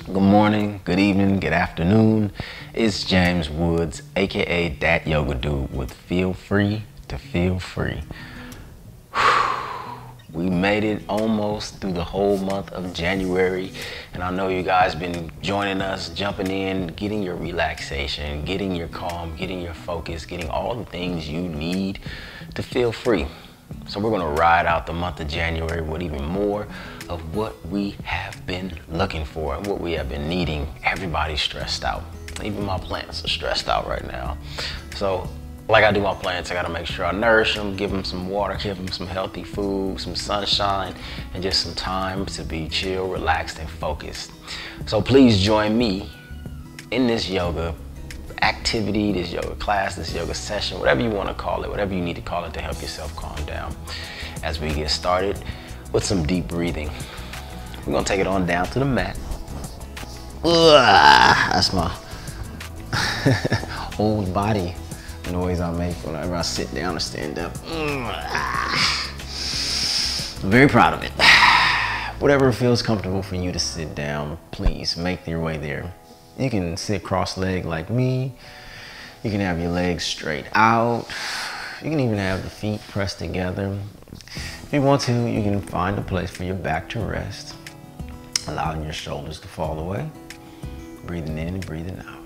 Good morning, good evening, good afternoon. It's James Woods, aka Dat Yoga Dude with Feel Free to Feel Free. We made it almost through the whole month of January, and I know you guys been joining us, jumping in, getting your relaxation, getting your calm, getting your focus, getting all the things you need to feel free. So we're gonna ride out the month of January with even more of what we have been looking for and what we have been needing. Everybody's stressed out. Even my plants are stressed out right now. So like I do my plants, I gotta make sure I nourish them, give them some water, give them some healthy food, some sunshine, and just some time to be chill, relaxed, and focused. So please join me in this yoga activity, this yoga class, this yoga session, whatever you want to call it, whatever you need to call it to help yourself calm down as we get started with some deep breathing. We're going to take it on down to the mat. That's my old body noise I make whenever I sit down or stand up. I'm very proud of it. Whatever feels comfortable for you to sit down, please make your way there. You can sit cross-legged like me. You can have your legs straight out. You can even have the feet pressed together. If you want to, you can find a place for your back to rest, allowing your shoulders to fall away. Breathing in and breathing out.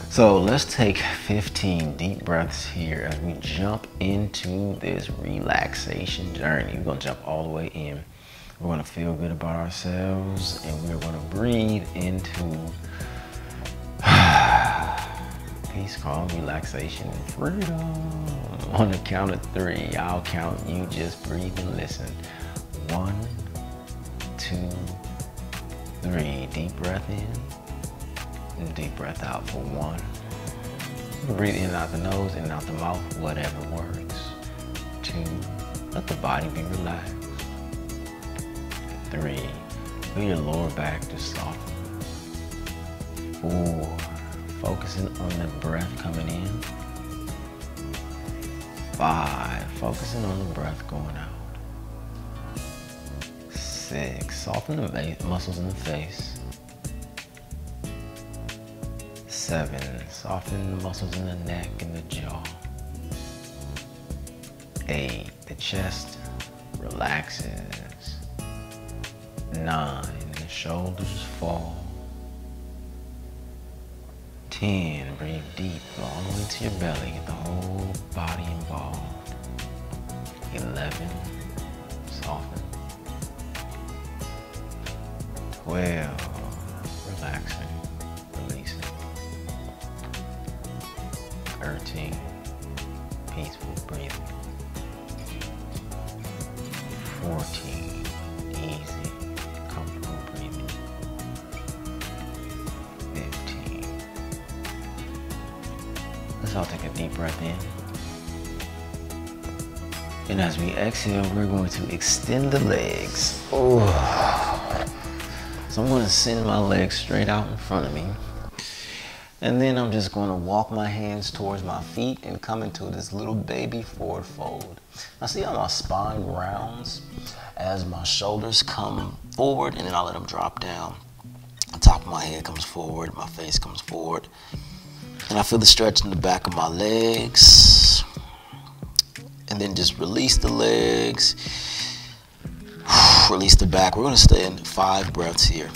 So let's take 15 deep breaths here as we jump into this relaxation journey. We're gonna jump all the way in. We're gonna feel good about ourselves, and we're gonna breathe into peace, calm, relaxation, and freedom. On the count of 3, I'll count, you just breathe and listen. 1, 2, 3. Deep breath in, and deep breath out for 1. Breathe in and out the nose, in and out the mouth, whatever works. 2, let the body be relaxed. 3, feel your lower back just soften. 4, focusing on the breath coming in. 5, focusing on the breath going out. 6, soften the muscles in the face. 7, soften the muscles in the neck and the jaw. 8, the chest relaxes. 9, the shoulders fall. 10, breathe deep, all the way to your belly, get the whole body involved. 11, soften. 12, relaxing, releasing. 13, peaceful breathing. 14, easy, comfortable breathing. 15. Let's all take a deep breath in. And as we exhale, we're going to extend the legs. Ooh. So I'm going to send my legs straight out in front of me. And then I'm just going to walk my hands towards my feet and come into this little baby forward fold. Now see how my spine rounds as my shoulders come forward, and then I let them drop down. The top of my head comes forward, my face comes forward. And I feel the stretch in the back of my legs. And then just release the legs. Release the back. We're gonna stay in 5 breaths here.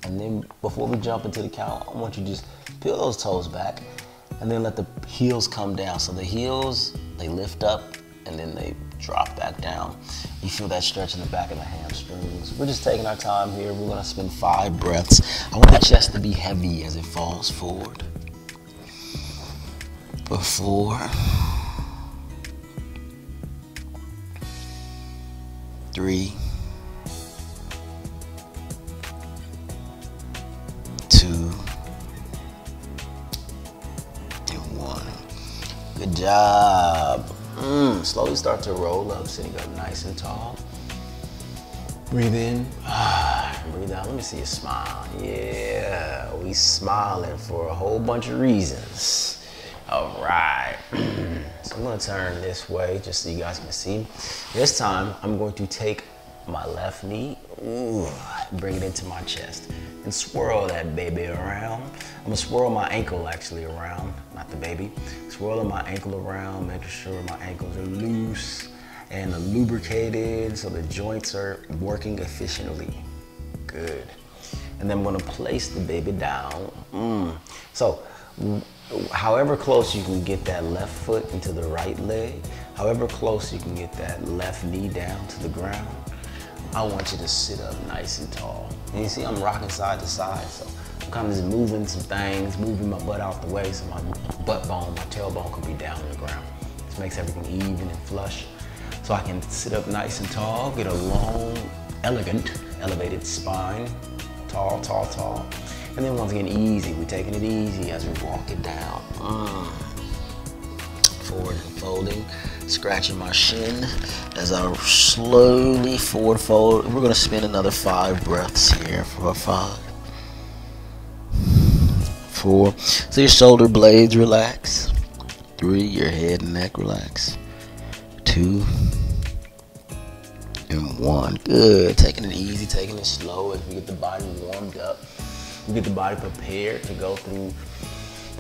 And then before we jump into the count, I want you to just peel those toes back and then let the heels come down. So the heels, they lift up and then they drop back down. You feel that stretch in the back of the hamstrings. We're just taking our time here. We're gonna spend 5 breaths. I want the chest to be heavy as it falls forward. For 4, 3, 2, and 1. Good job. Slowly start to roll up, sitting up nice and tall. Breathe in, breathe out. Let me see you smile. Yeah, we smiling for a whole bunch of reasons. All right. So I'm gonna turn this way just so you guys can see. This time, I'm going to take my left knee, ooh, bring it into my chest and swirl that baby around. I'm gonna swirl my ankle actually around, not the baby. Swirling my ankle around, making sure my ankles are loose and lubricated so the joints are working efficiently. Good. And then I'm gonna place the baby down. So, however close you can get that left foot into the right leg, however close you can get that left knee down to the ground, I want you to sit up nice and tall. And you see I'm rocking side to side, so I'm kind of just moving some things, moving my butt out the way so my butt bone, my tailbone can be down on the ground. This makes everything even and flush. So I can sit up nice and tall, get a long, elegant, elevated spine, tall, tall, tall. And then once again, easy. We're taking it easy as we walk it down. Forward and folding, scratching my shin as I slowly forward fold. We're gonna spin another 5 breaths here for 5, 4. So your shoulder blades relax. 3, your head and neck relax. 2 and 1. Good. Taking it easy, taking it slow as we get the body warmed up. We get the body prepared to go through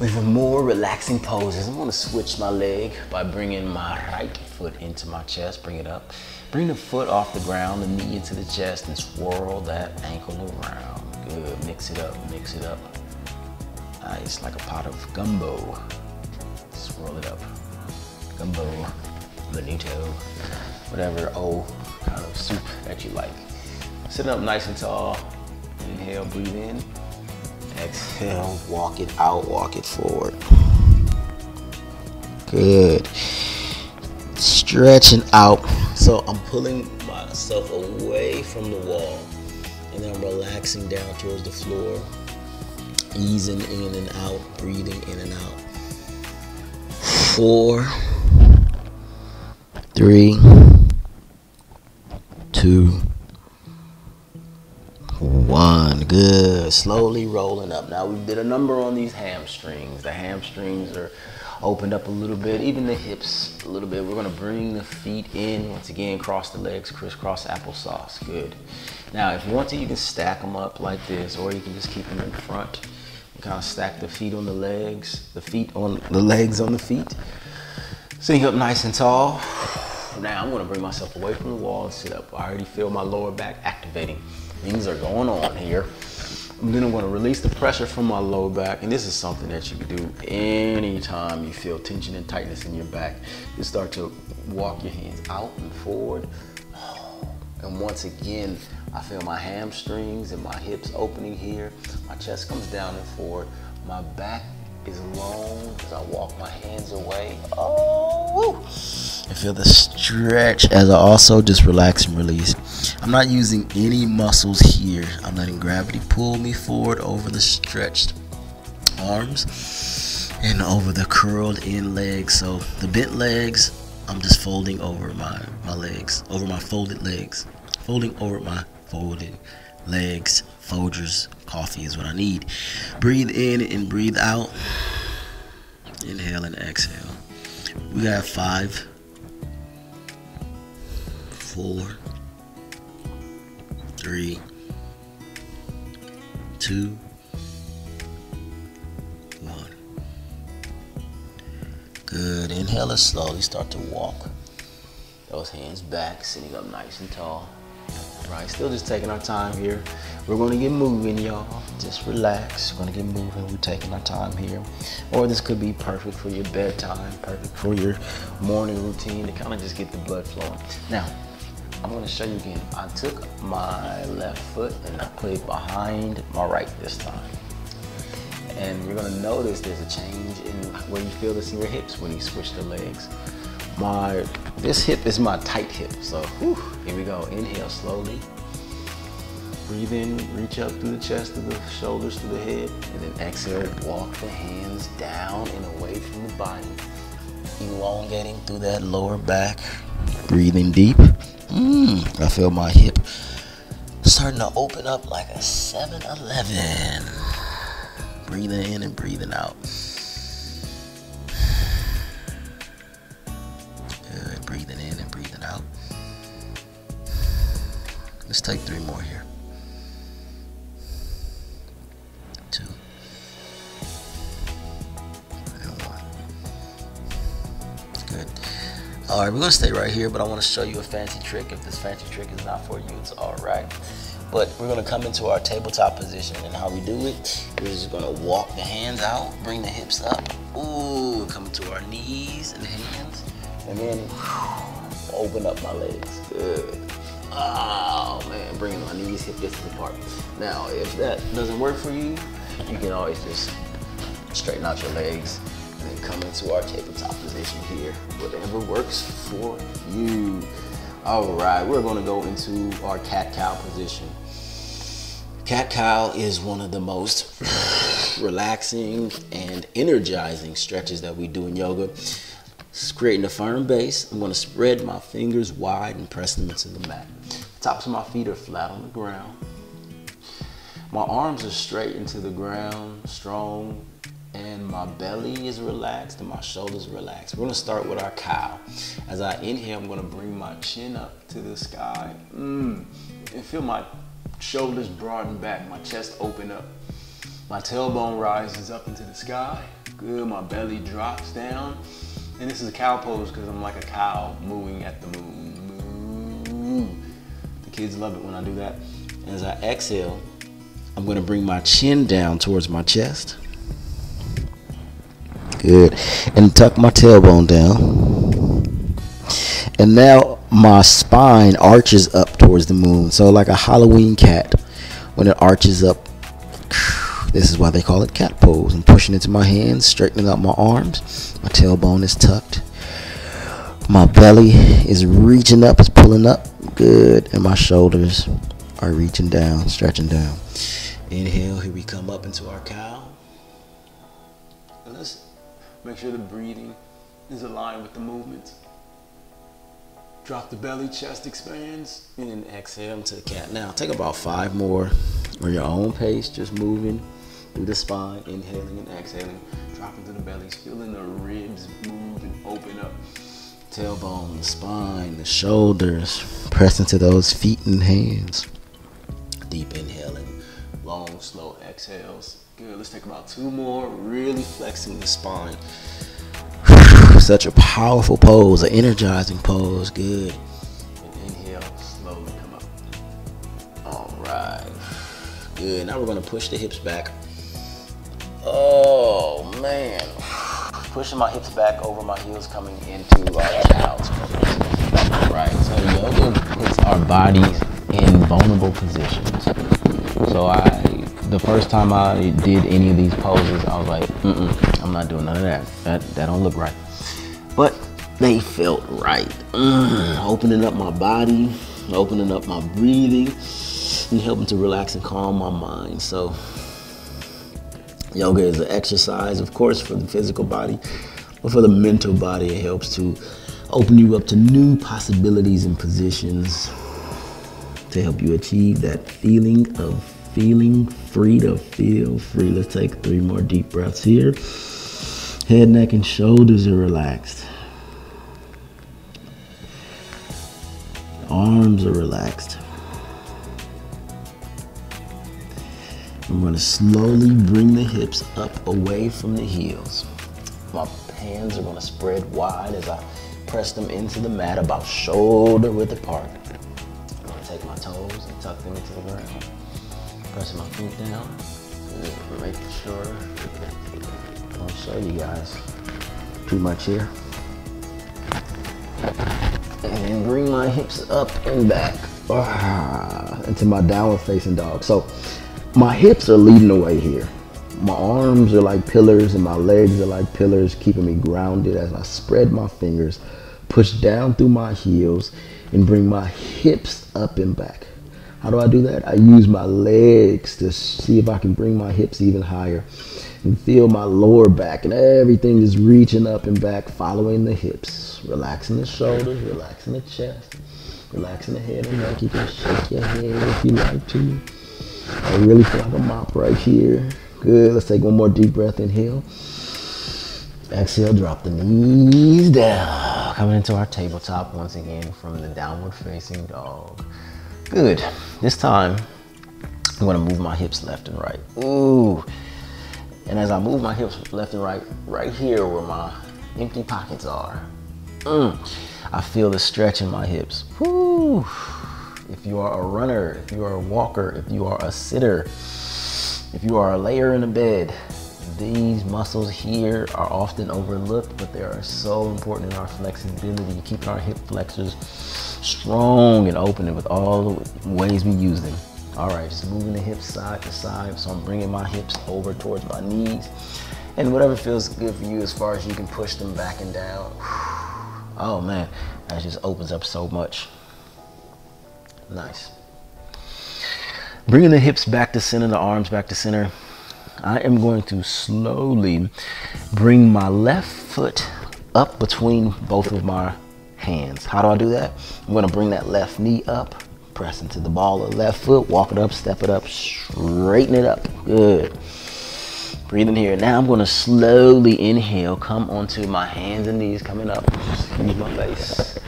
even more relaxing poses. I'm gonna switch my leg by bringing my right foot into my chest. Bring it up. Bring the foot off the ground, the knee into the chest, and swirl that ankle around. Good. Mix it up, mix it up. Nice, like a pot of gumbo. Swirl it up. Gumbo, bonito, whatever kind of soup that you like. Sit up nice and tall. Inhale, breathe in. Exhale, walk it out, walk it forward. Good. Stretching out. So I'm pulling myself away from the wall and then I'm relaxing down towards the floor. Easing in and out, breathing in and out. 4, 3, 2, 1. Good. Slowly rolling up. Now we did a number on these hamstrings. The hamstrings are opened up a little bit, even the hips a little bit. We're going to bring the feet in. Once again, cross the legs, crisscross applesauce. Good. Now, if you want to, you can stack them up like this, or you can just keep them in front. Kind of stack the feet on the legs, the feet on the legs on the feet. Sitting up nice and tall. Now I'm going to bring myself away from the wall and sit up. I already feel my lower back activating. Things are going on here. And then I'm going to release the pressure from my lower back. And this is something that you can do anytime you feel tension and tightness in your back. You start to walk your hands out and forward. And once again, I feel my hamstrings and my hips opening here. My chest comes down and forward. My back is long as I walk my hands away. Oh, I feel the stretch as I also just relax and release. I'm not using any muscles here. I'm letting gravity pull me forward over the stretched arms and over the curled in legs. So the bent legs, I'm just folding over my legs, over my folded legs. Folding over my folded legs. Folgers coffee is what I need. Breathe in and breathe out. Inhale and exhale. We got 5, 4, 3, 2, 1. Good. Inhale and slowly start to walk those hands back, sitting up nice and tall. Right, still just taking our time here. We're going to get moving, y'all. Just relax. We're going to get moving. We're taking our time here. Or this could be perfect for your bedtime, perfect for your morning routine to kind of just get the blood flowing. Now, I'm going to show you again. I took my left foot and I put it behind my right this time. And you're going to notice there's a change in where you feel this in your hips when you switch the legs. This hip is my tight hip, so here we go. Inhale slowly. Breathe in, reach up through the chest, through the shoulders, through the head, and then exhale, walk the hands down and away from the body. Elongating through that lower back. Breathing deep. I feel my hip starting to open up like a 7-Eleven. Breathing in and breathing out. Good. Breathing in and breathing out. Let's take 3 more here. 2 and 1. Good. All right, we're gonna stay right here, but I want to show you a fancy trick. If this fancy trick is not for you, it's all right. But we're gonna come into our tabletop position, and how we do it, we're just gonna walk the hands out, bring the hips up. Ooh, come to our knees and hands, and then open up my legs. Good. Oh man, bringing my knees hip distance apart. Now, if that doesn't work for you, you can always just straighten out your legs and then come into our tabletop position here. Whatever works for you. All right, we're gonna go into our cat-cow position. Cat-cow is one of the most relaxing and energizing stretches that we do in yoga. It's creating a firm base. I'm gonna spread my fingers wide and press them into the mat. Tops of my feet are flat on the ground. My arms are straight into the ground, strong, and my belly is relaxed and my shoulders are relaxed. We're gonna start with our cow. As I inhale, I'm gonna bring my chin up to the sky. And feel my shoulders broaden back, my chest open up. My tailbone rises up into the sky. Good, my belly drops down. And this is a cow pose because I'm like a cow mooing at the moon. Moo. The kids love it when I do that. And as I exhale, I'm gonna bring my chin down towards my chest. Good. And tuck my tailbone down. And now my spine arches up towards the moon. So like a Halloween cat, when it arches up, this is why they call it cat pose. I'm pushing into my hands, straightening up my arms. My tailbone is tucked. My belly is reaching up, it's pulling up. Good. And my shoulders are reaching down, stretching down. Inhale, here we come up into our cow. And let's make sure the breathing is aligned with the movements. Drop the belly, chest expands, and then exhale into the cat. Now, take about 5 more on your own pace, just moving through the spine, inhaling and exhaling, dropping to the bellies, feeling the ribs move and open up. Tailbone, the spine, the shoulders, press into those feet and hands. Deep inhaling, long, slow exhales. Good, let's take about 2 more, really flexing the spine. Such a powerful pose, an energizing pose. Good. And inhale, slowly come up. All right. Good. Now we're going to push the hips back. Oh, man. Pushing my hips back over my heels, coming into our child's pose. Right. So yoga puts our bodies in vulnerable positions. So the first time I did any of these poses, I was like, I'm not doing none of that. That don't look right. But they felt right. Opening up my body, opening up my breathing, and helping to relax and calm my mind. So yoga is an exercise, of course, for the physical body, but for the mental body, it helps to open you up to new possibilities and positions to help you achieve that feeling of feeling free, to feel free. Let's take 3 more deep breaths here. Head, neck, and shoulders are relaxed. Arms are relaxed. I'm going to slowly bring the hips up away from the heels. My hands are going to spread wide as I press them into the mat, about shoulder width apart. I'm going to take my toes and tuck them into the ground. Pressing my feet down. Good. Making sure. I'll show you guys. Too much here. And then bring my hips up and back into my downward facing dog. So my hips are leading the way here. My arms are like pillars and my legs are like pillars, keeping me grounded as I spread my fingers, push down through my heels, and bring my hips up and back. How do I do that? I use my legs to see if I can bring my hips even higher and feel my lower back and everything is reaching up and back, following the hips. Relaxing the shoulders, relaxing the chest, relaxing the head and neck. You can shake your head if you like to. I really feel like a mop right here. Good, let's take 1 more deep breath. Inhale. Exhale, drop the knees down. Coming into our tabletop once again from the downward facing dog. Good. This time, I'm gonna move my hips left and right. Ooh. And as I move my hips left and right here where my empty pockets are, I feel the stretch in my hips. Woo. If you are a runner, if you are a walker, if you are a sitter, if you are a layer in a bed, these muscles here are often overlooked, but they are so important in our flexibility, keeping our hip flexors strong and open, and with all the ways we use them. All right, just moving the hips side to side. So I'm bringing my hips over towards my knees, and whatever feels good for you as far as you can push them back and down. Oh man, that just opens up so much. Nice. Bringing the hips back to center, the arms back to center. I am going to slowly bring my left foot up between both of my hands. How do I do that? I'm going to bring that left knee up, press into the ball of the left foot, walk it up, step it up, straighten it up. Good. Breathe in here. Now I'm going to slowly inhale, come onto my hands and knees, coming up. Excuse my face.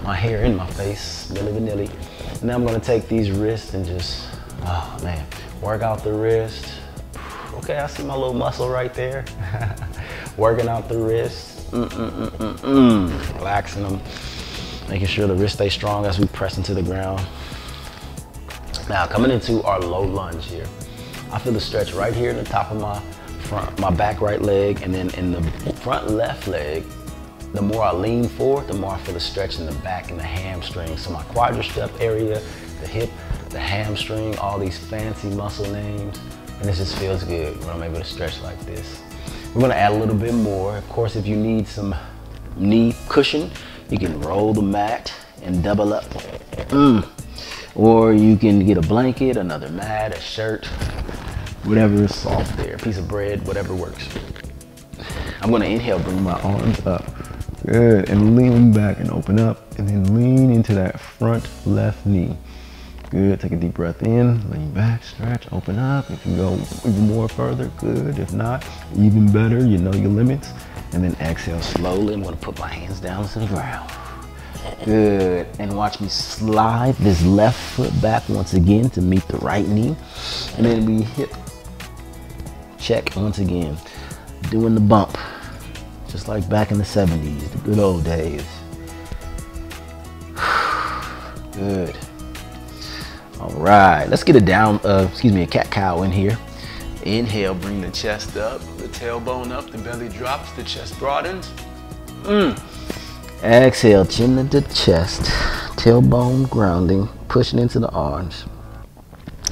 My hair in my face, nilly vanilly. Now I'm going to take these wrists and just, oh man, work out the wrist. Okay, I see my little muscle right there. Working out the wrist. Relaxing them. Making sure the wrist stays strong as we press into the ground. Now, coming into our low lunge here. I feel the stretch right here in the top of my back right leg, and then in the front left leg. The more I lean forward, the more I feel the stretch in the back and the hamstring. So my quadricep area, the hip, the hamstring, all these fancy muscle names. And this just feels good when I'm able to stretch like this. We're gonna add a little bit more. Of course, if you need some knee cushion, you can roll the mat and double up. Or you can get a blanket, another mat, a shirt, whatever is soft there, a piece of bread, whatever works. I'm gonna inhale, bring my arms up. Good, and lean back and open up, and then lean into that front left knee. Good, take a deep breath in, lean back, stretch, open up. If you go even more further, good. If not, even better, you know your limits. And then exhale slowly. I'm gonna put my hands down to the ground. Good, and watch me slide this left foot back once again to meet the right knee. And then we hip check once again, doing the bump. Just like back in the 70s, the good old days. Good. All right, let's get a a cat-cow in here. Inhale, bring the chest up, the tailbone up, the belly drops, the chest broadens. Exhale, chin into chest, tailbone grounding, pushing into the arms.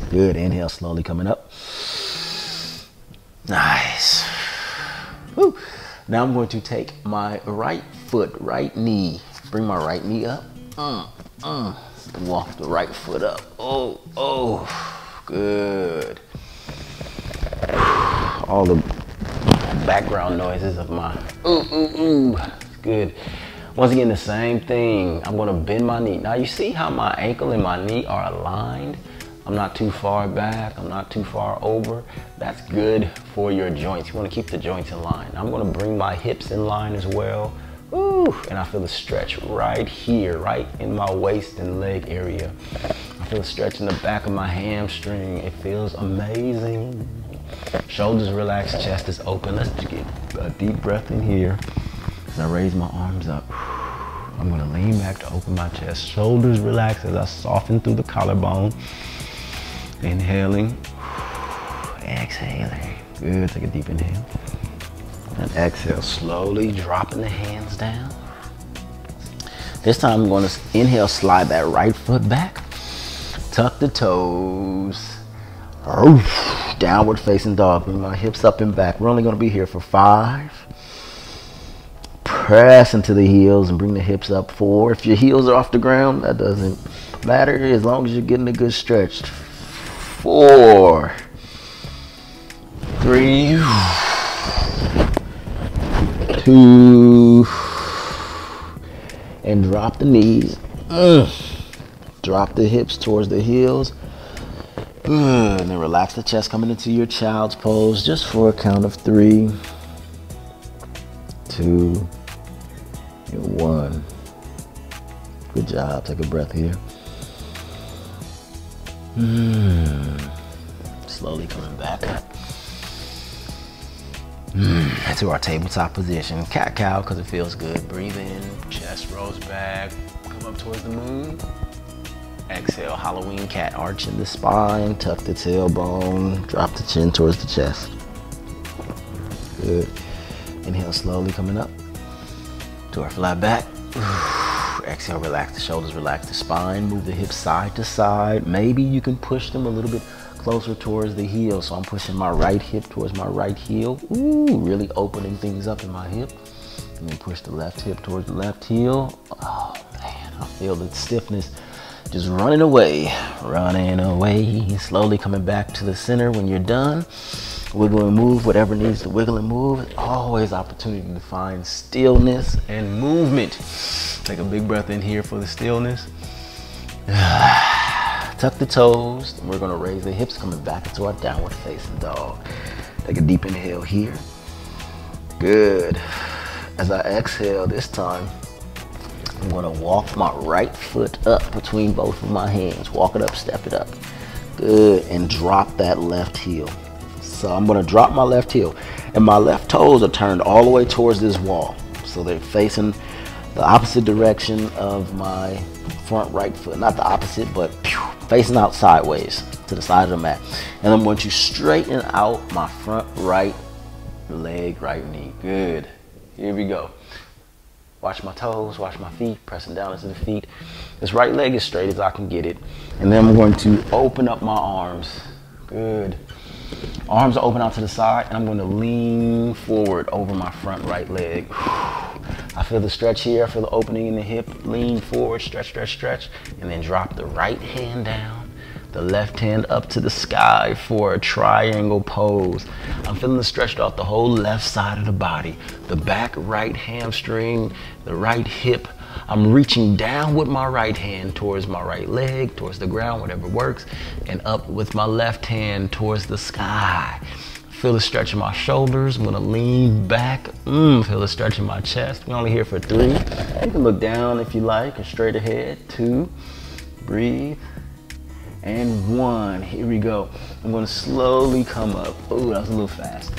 Good, inhale, slowly coming up. Nice. Woo. Now I'm going to take my right foot, right knee, bring my right knee up, walk the right foot up. Oh, good. All the background noises of my good. Once again, the same thing. I'm gonna bend my knee. Now you see how my ankle and my knee are aligned? I'm not too far back, I'm not too far over. That's good for your joints. You wanna keep the joints in line. I'm gonna bring my hips in line as well. Ooh, and I feel the stretch right here, right in my waist and leg area. I feel the stretch in the back of my hamstring. It feels amazing. Shoulders relaxed, chest is open. Let's get a deep breath in here. As I raise my arms up, I'm gonna lean back to open my chest. Shoulders relaxed as I soften through the collarbone. Inhaling, exhaling. Good, take a deep inhale. And exhale, slowly dropping the hands down. This time I'm gonna inhale, slide that right foot back. Tuck the toes. Downward facing dog. Bring my hips up and back. We're only gonna be here for 5. Press into the heels and bring the hips up. 4. If your heels are off the ground, that doesn't matter as long as you're getting a good stretch. 4, 3, 2, and drop the knees. Drop the hips towards the heels. Good, and then relax the chest, coming into your child's pose just for a count of 3, 2, and 1. Good job, take a breath here. Slowly coming back up. To our tabletop position. Cat-cow, because it feels good. Breathe in, chest rolls back, come up towards the moon. Exhale, Halloween cat, arch in the spine, tuck the tailbone, drop the chin towards the chest. Good. Inhale, slowly coming up to our flat back. Exhale, relax the shoulders, relax the spine, move the hips side to side. Maybe you can push them a little bit closer towards the heel. So I'm pushing my right hip towards my right heel. Ooh, really opening things up in my hip. And then push the left hip towards the left heel. Oh man, I feel the stiffness just running away. Slowly coming back to the center when you're done. Wiggle and move, whatever needs to wiggle and move. Always opportunity to find stillness and movement. Take a big breath in here for the stillness. Tuck the toes. We're gonna raise the hips, coming back into our downward facing dog. Take a deep inhale here. Good. As I exhale this time, I'm gonna walk my right foot up between both of my hands. Walk it up, step it up. Good, and drop that left heel. So I'm gonna drop my left heel, and my left toes are turned all the way towards this wall. So they're facing the opposite direction of my front right foot. Not the opposite, but facing out sideways to the side of the mat. And I'm going to straighten out my front right leg, right knee. Good. Here we go. Watch my toes, watch my feet, pressing down into the feet. This right leg as straight as I can get it. And then I'm going to open up my arms. Good. Arms are open out to the side, and I'm going to lean forward over my front right leg. I feel the stretch here. I feel the opening in the hip. Lean forward, stretch, stretch, stretch, and then drop the right hand down, the left hand up to the sky for a triangle pose. I'm feeling the stretch off the whole left side of the body, the back right hamstring, the right hip. I'm reaching down with my right hand towards my right leg, towards the ground, whatever works, and up with my left hand towards the sky. Feel the stretch in my shoulders. I'm gonna lean back. Feel the stretch in my chest. We're only here for 3. You can look down if you like, or straight ahead. 2, breathe, and 1. Here we go. I'm gonna slowly come up. Ooh, that was a little fast.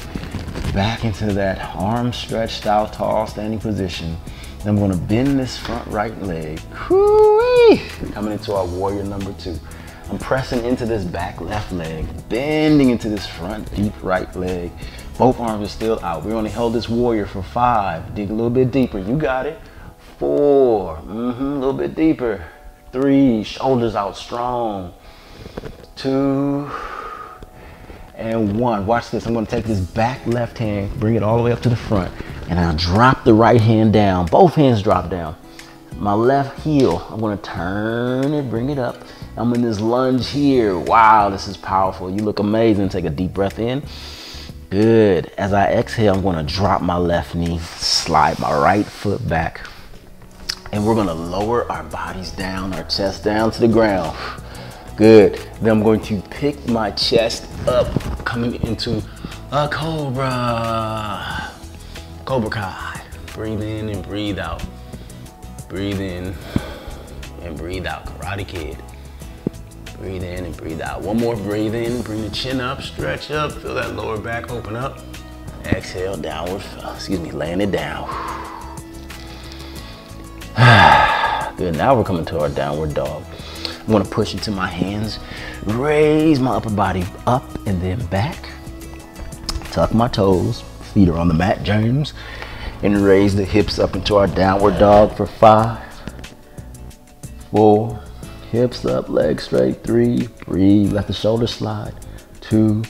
Back into that arm stretched out, tall standing position. Then I'm gonna bend this front right leg. Whoo-wee! Coming into our warrior number 2. I'm pressing into this back left leg, bending into this front deep right leg. Both arms are still out. We only held this warrior for 5. Dig a little bit deeper. You got it. 4. A little bit deeper. 3. Shoulders out strong. 2. And 1. Watch this. I'm going to take this back left hand, bring it all the way up to the front, and I'll drop the right hand down. Both hands drop down. My left heel, I'm going to turn it, bring it up. I'm in this lunge here. Wow, this is powerful. You look amazing. Take a deep breath in. Good. As I exhale, I'm going to drop my left knee, slide my right foot back, and we're going to lower our bodies down, our chest down to the ground. Good. Then I'm going to pick my chest up, coming into a cobra. Cobra Kai. Breathe in and breathe out. Breathe in and breathe out. Karate Kid. Breathe in and breathe out. One more breathe in. Bring the chin up, stretch up. Feel that lower back open up. Exhale, downward. Laying it down. Good. Now we're coming to our downward dog. I'm going to push into my hands. Raise my upper body up and then back. Tuck my toes. Feet are on the mat, James. And raise the hips up into our downward dog for 5, 4, hips up, legs straight. 3, breathe, let the shoulders slide. 2,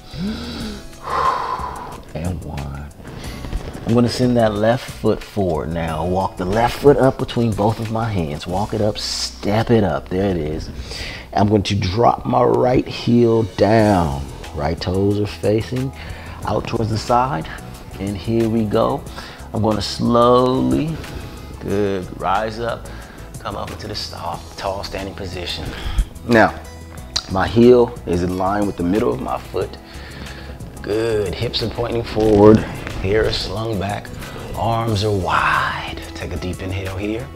and 1. I'm gonna send that left foot forward now. Walk the left foot up between both of my hands. Walk it up, step it up, there it is. I'm going to drop my right heel down. Right toes are facing out towards the side. And here we go. I'm going to slowly, good, rise up, come up into the tall standing position. Now, my heel is in line with the middle of my foot. Good, hips are pointing forward, hair is slung back, arms are wide. Take a deep inhale here.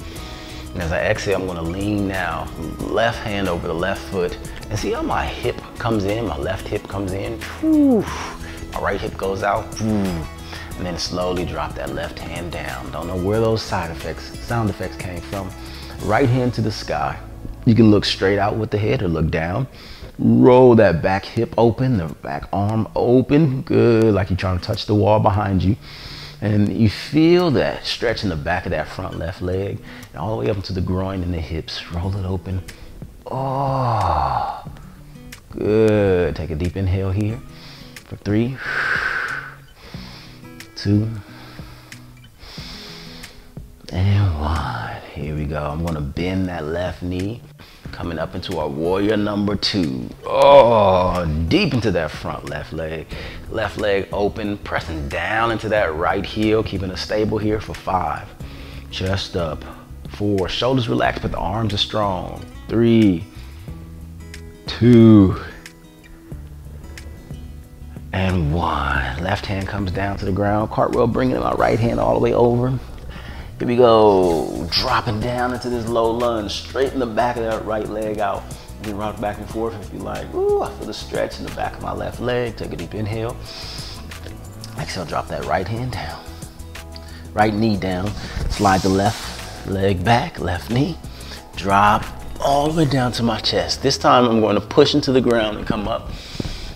And as I exhale, I'm gonna lean now, left hand over the left foot. And see how my hip comes in, my left hip comes in. Whew. My right hip goes out. Whew. And then slowly drop that left hand down. Don't know where those sound effects came from. Right hand to the sky. You can look straight out with the head or look down. Roll that back hip open, the back arm open. Good, like you're trying to touch the wall behind you. And you feel that stretch in the back of that front left leg and all the way up into the groin and the hips. Roll it open. Oh, good. Take a deep inhale here for 3, 2, and 1. Here we go. I'm gonna bend that left knee, coming up into our warrior number 2. Oh, deep into that front left leg. Left leg open, pressing down into that right heel, keeping it stable here for 5. Chest up. 4, shoulders relaxed, but the arms are strong. 3, 2, and 1. Left hand comes down to the ground. Cartwheel, bringing my right hand all the way over. Here we go. Dropping down into this low lunge. Straighten the back of that right leg out. You can rock back and forth if you like. Ooh, I feel the stretch in the back of my left leg. Take a deep inhale. Exhale, drop that right hand down. Right knee down. Slide the left leg back, left knee. Drop all the way down to my chest. This time I'm going to push into the ground and come up.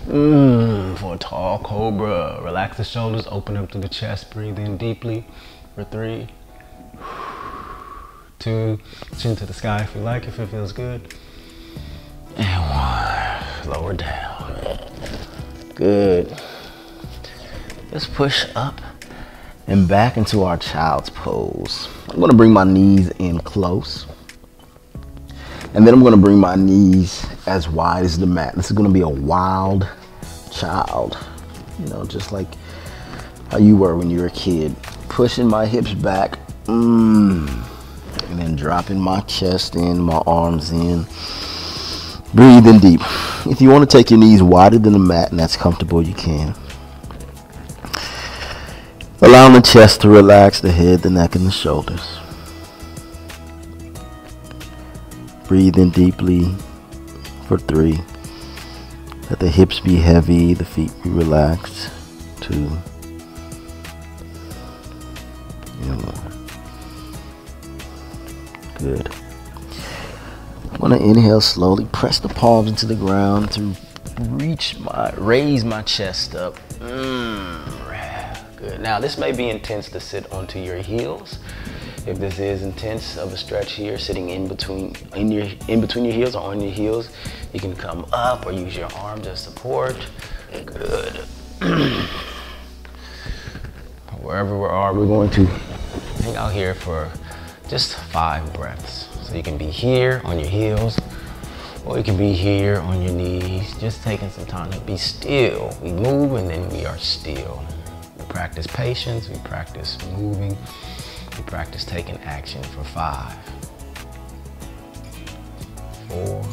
For a tall cobra. Relax the shoulders, open up to the chest, breathe in deeply for 3, 2, chin to the sky if you like, if it feels good. And 1, lower down. Good. Let's push up and back into our child's pose. I'm gonna bring my knees in close. And then I'm gonna bring my knees as wide as the mat. This is gonna be a wild child. You know, just like how you were when you were a kid. Pushing my hips back. And then dropping my chest in, my arms in. Breathing deep. If you want to take your knees wider than the mat and that's comfortable, you can. Allowing the chest to relax, the head, the neck, and the shoulders. Breathe in deeply for 3. Let the hips be heavy, the feet be relaxed. 2. And 1. Good. I'm gonna inhale slowly, press the palms into the ground to raise my chest up. Good. Now this may be intense to sit onto your heels. If this is intense of a stretch here, sitting in between your heels or on your heels, you can come up or use your arms as support. Good. Wherever we are, we're going to hang out here for just 5 breaths. So you can be here on your heels, or you can be here on your knees, just taking some time to be still. We move and then we are still. We practice patience, we practice moving, we practice taking action for 5, 4,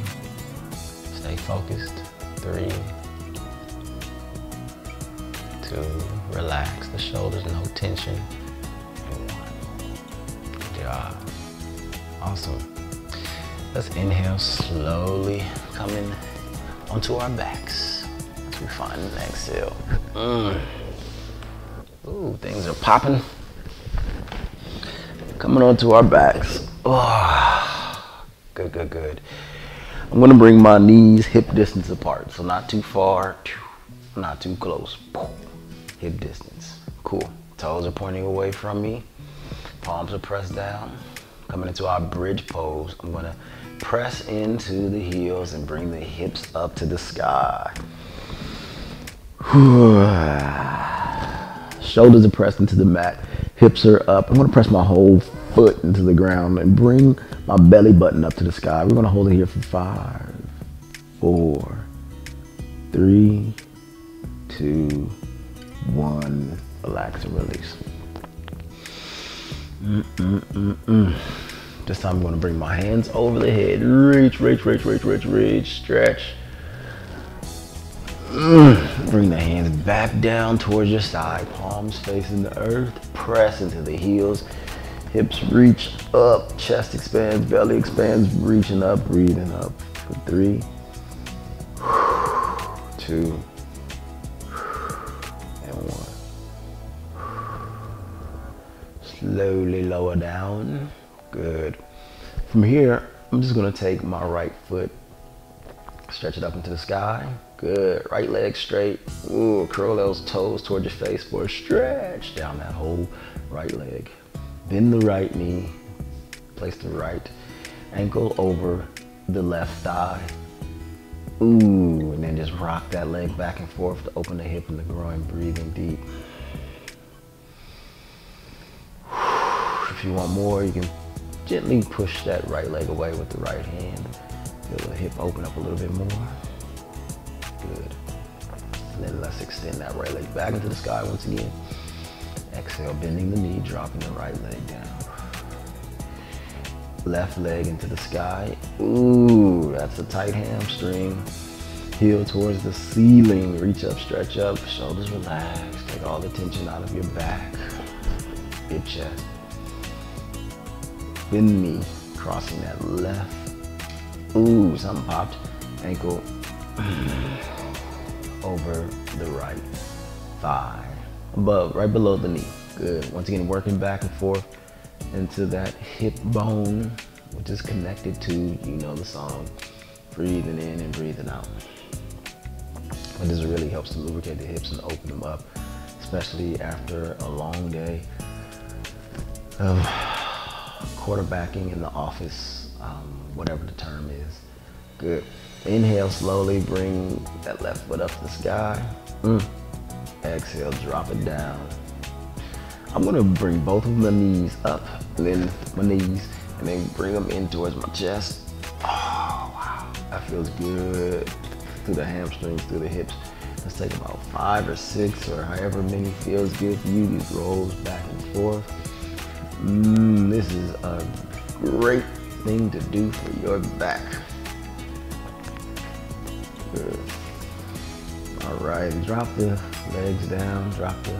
stay focused, 3, 2, relax the shoulders, no tension, and 1. Good job. Awesome. Let's inhale slowly, coming onto our backs as we find an exhale. Ooh, things are popping. Coming onto our backs. Oh, good, good, good. I'm gonna bring my knees hip distance apart, so not too far, not too close. Hip distance. Cool. Toes are pointing away from me. Palms are pressed down. Coming into our bridge pose, I'm gonna press into the heels and bring the hips up to the sky. Shoulders are pressed into the mat, hips are up. I'm gonna press my whole foot into the ground and bring my belly button up to the sky. We're gonna hold it here for 5, 4, 3, 2, 1. Relax and release. This time I'm going to bring my hands over the head. Reach, reach, reach, reach, reach, reach, stretch. Bring the hands back down towards your side. Palms facing the earth. Press into the heels Hips reach up, chest expands, belly expands, reaching up, breathing up for 3, 2, and 1. Slowly lower down. Good. From here, I'm just gonna take my right foot, stretch it up into the sky. Good. Right leg straight. Ooh, curl those toes toward your face for a stretch down that whole right leg. Bend the right knee. Place the right ankle over the left thigh. Ooh, and then just rock that leg back and forth to open the hip and the groin, breathing deep. If you want more, you can gently push that right leg away with the right hand. Feel the hip open up a little bit more. Good. And then let's extend that right leg back into the sky once again. Exhale, bending the knee, dropping the right leg down. Left leg into the sky. Ooh, that's a tight hamstring. Heel towards the ceiling. Reach up, stretch up, shoulders relax. Take all the tension out of your back, your chest. Bend the knee, crossing that left. Ooh, something popped. Ankle over the right thigh. Above, right below the knee. Good. Once again, working back and forth into that hip bone, which is connected to, you know the song, breathing in and breathing out. But this really helps to lubricate the hips and open them up, especially after a long day of quarterbacking in the office, whatever the term is. Good. Inhale, slowly bring that left foot up to the sky. Exhale, drop it down. I'm gonna bring both of my knees up, and then my knees, and then bring them in towards my chest. Oh, wow, that feels good. Through the hamstrings, through the hips. Let's take about 5 or 6 or however many feels good for you. These rolls back and forth. This is a great thing to do for your back. Good. All right, drop the legs down, drop the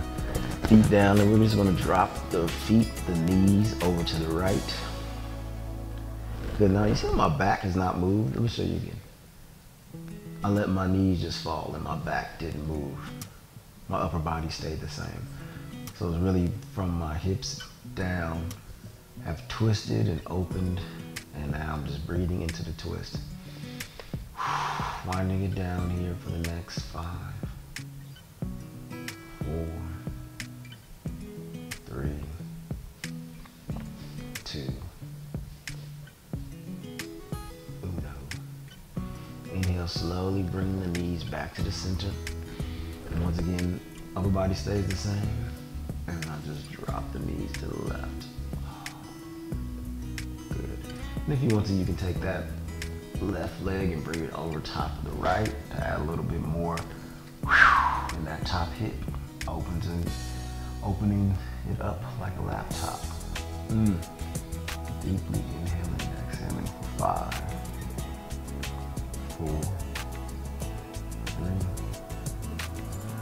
feet down, and we're just gonna drop the feet, the knees over to the right. Good, now you see my back has not moved. Let me show you again. I let my knees just fall and my back didn't move. My upper body stayed the same. So it's really from my hips down, have twisted and opened, and now I'm just breathing into the twist. Winding it down here for the next 5, 4, 3, 2, 1. Inhale, slowly bring the knees back to the center. And once again, upper body stays the same. And I just drop the knees to the left. Good. And if you want to, you can take that left leg and bring it over top of the right to add a little bit more in that top hip, opening it up like a laptop. Deeply inhaling and exhaling for 5, 4, 3,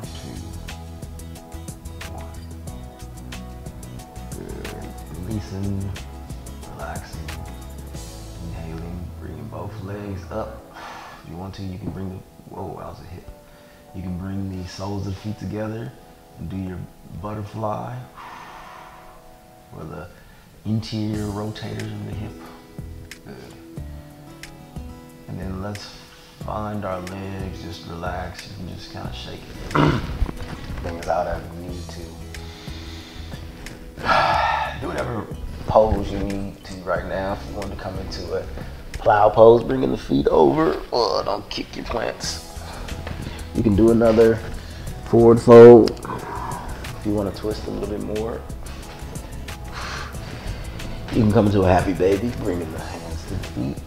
2, 1. Good. Releasing, relaxing. Inhaling, bringing both legs up. If you want to, you can bring the, whoa, that was a hip. You can bring the soles of the feet together and do your butterfly or the interior rotators of the hip. Good. And then let's find our legs, just relax. You can just kind of shake it. Bring us out as we need to. Do whatever pose you need to right now. If you want to come into a plow pose, bringing the feet over. Oh, don't kick your plants. You can do another forward fold. If you want to twist a little bit more, you can come into a happy baby, bringing the hands to the feet.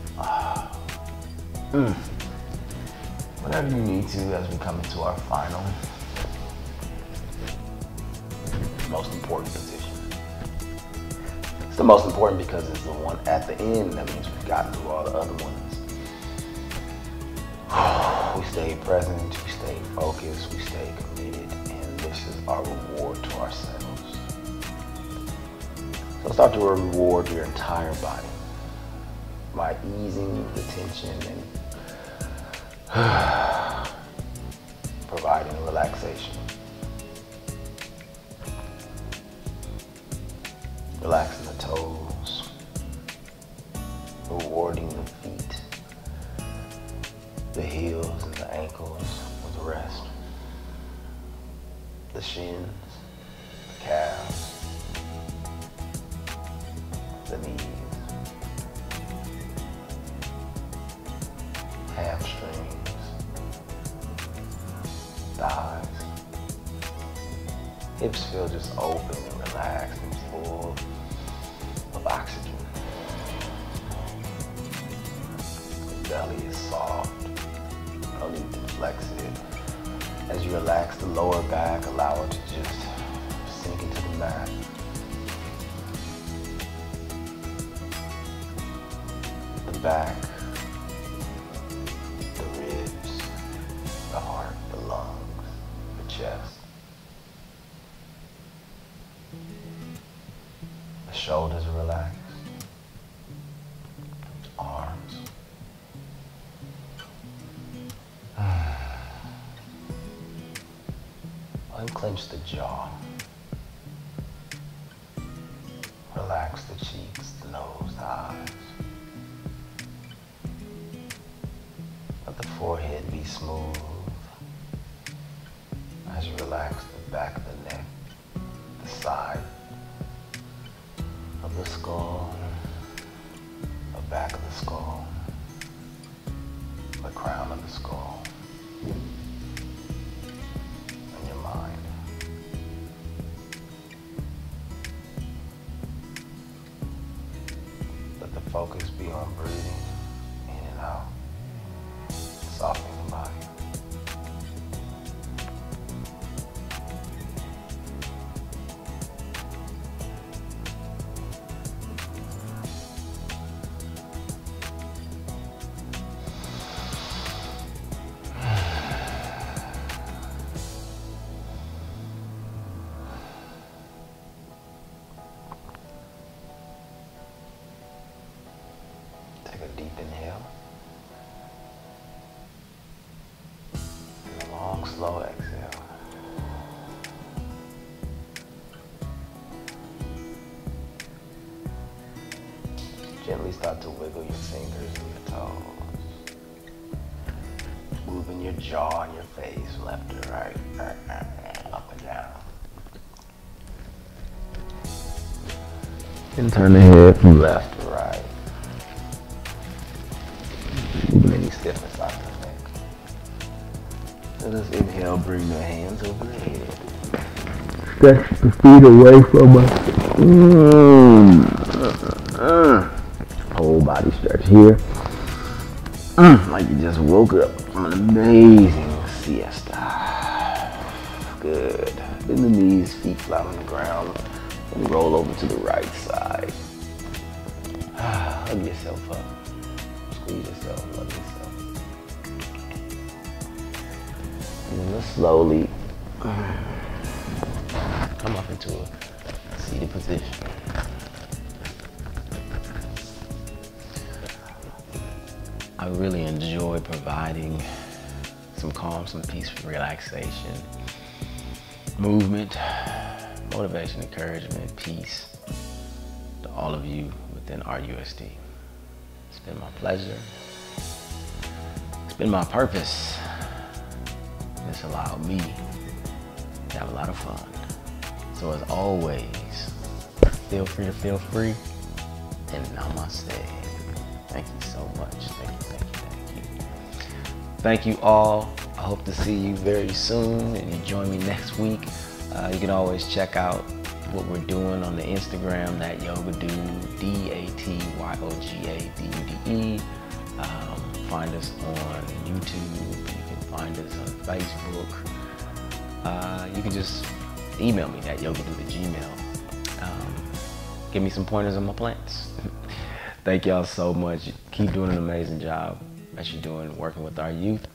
Whatever you need to as we come into our final, most important position. It's the most important because it's the one at the end. That means we've gotten through all the other ones. We stay present, we stay focused, we stay committed, and this is our reward to ourselves. So start to reward your entire body by easing the tension and providing relaxation. Relaxing the toes, rewarding the feet, the heels and the ankles with rest, the shins, the calves, the knees, hamstrings, thighs. Hips feel just open and relaxed and full of oxygen. The belly is soft. No need to flex it. As you relax the lower back, allow it to just sink into the mat. The back, the ribs, the heart, the lungs, the chest. The shoulders are relaxed. Arms. Unclench the jaw. Relax the cheeks, the nose, the eyes. Let the forehead be smooth as you relax the back of the neck, the side of the skull, the back of the skull, the crown of the skull, and your mind. Let the focus be on breathing in and out, softening the body. Take a deep inhale and a long, slow exhale. Gently start to wiggle your fingers and your toes. Moving your jaw and your face left to right, up and down. And turn the head from left to right. Any stiffness out of the neck. Let us inhale, bring the hands over the head. Stretch the feet away from us. Whole body stretch here. Like you just woke up from an amazing siesta. Good. Bend the knees, feet flat on the ground, and roll over to the right side. Hug yourself up. Squeeze yourself, love yourself. And then let's slowly come up into a seated position. I really enjoy providing some calm, some peaceful relaxation, movement, motivation, encouragement, peace to all of you within RUSD. It's been my pleasure. It's been my purpose. It's allowed me to have a lot of fun. So as always, feel free to feel free, and namaste. Thank you so much. Thank you, thank you, thank you. Thank you all. I hope to see you very soon, and you join me next week. You can always check out what we're doing on the Instagram, that YogaDude, DATYOGADUDE. Find us on YouTube. You can find us on Facebook. You can just email me at yogadude@gmail. Give me some pointers on my plants. Thank y'all so much. Keep doing an amazing job that you're doing working with our youth.